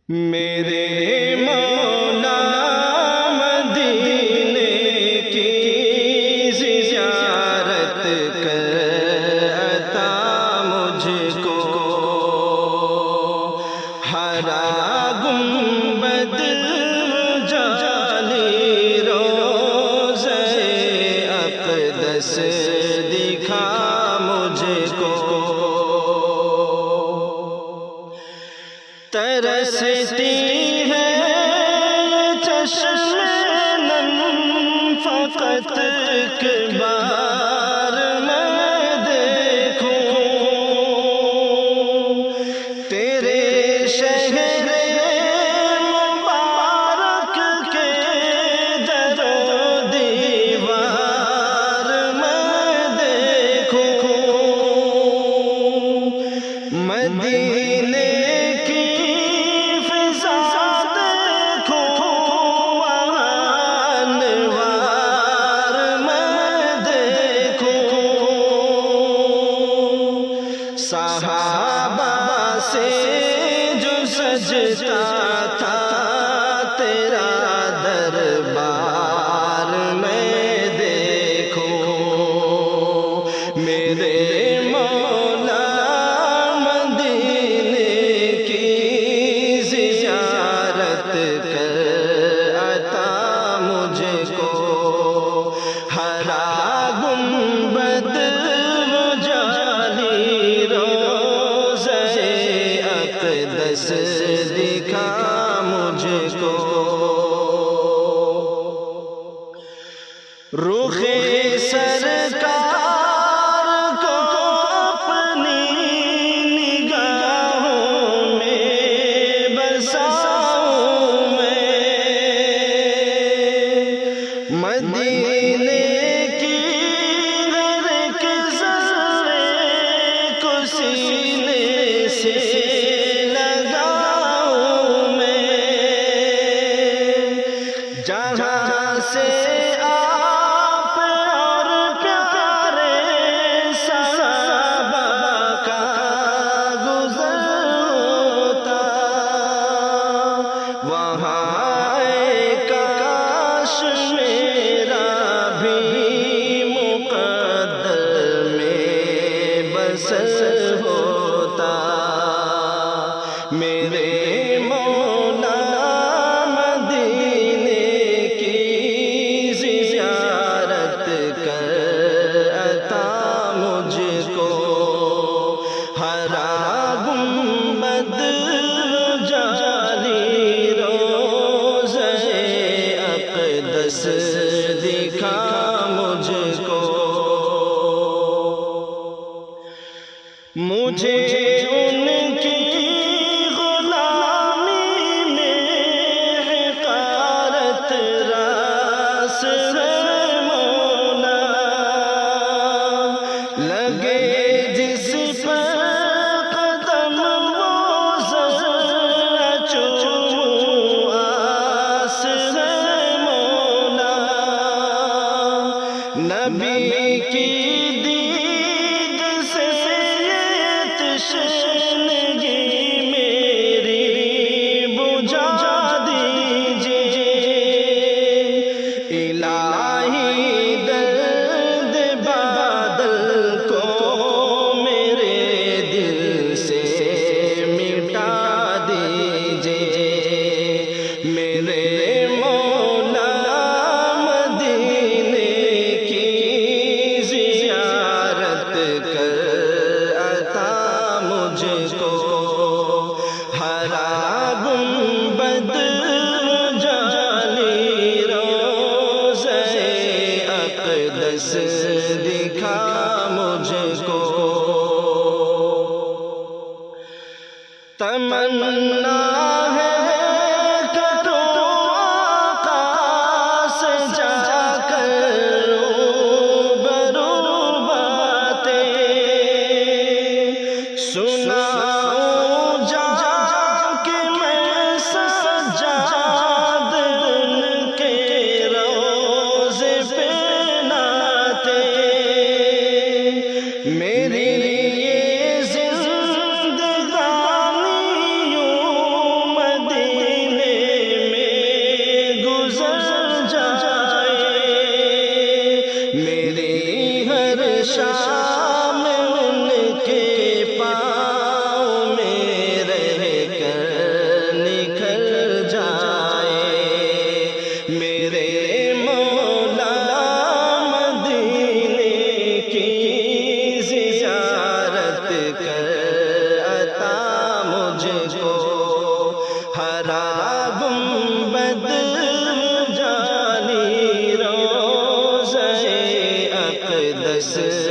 میرے مولا مدینے کی زیارت کر عطا مجھ کو، ہرا گنبد جالی روضہ اقدس دکھا مجھ کو، ترستی ہے چشم نم فقط ایک بار میں دیکھوں، تیرے شہر مبارک کے در و دیوار میں دیکھوں، مدینے صحابہ سے جو سجتا تھا تیرا دربار میں دیکھوں، میرے مولا مدینے کی زیارت کر عطا مجھ کو، ہرا گنبد اقدس دکھا مجھ کو، رخ سرکار کو اپنی نگاہوں میں بساؤں میں، مدینے کی ہر ایک ذرے کو سینے سے جہاں سے آپ اور پیارے صحابہ کا گزر ہوتا، وہاں کاش میرا بھی مقدر میں بسر ہوتا، میرے مولا ہرا گنبد جالی روضہ اقدس دکھا مجھ کو، مجھے ان کی غلامی میں حقارت راس ہے مولا، لگے جس پر قدم وہ چوموں آس ہے مولا، نبی کی دید سے تشنگی میری بجھا دیجئے، الہی درد بادل کو میرے دل سے مٹا دیجئے، میرے مولا مدینے کی زیارت کر عطا مجھ کو، ہرا گنبد جالی روضہ اقدس دکھا مجھ کو، تمنا ہے کرو آقا سے جا کر روبرو باتیں، سناؤں جا کے میں سجاد ان کے روضے پہ نعتیں، بس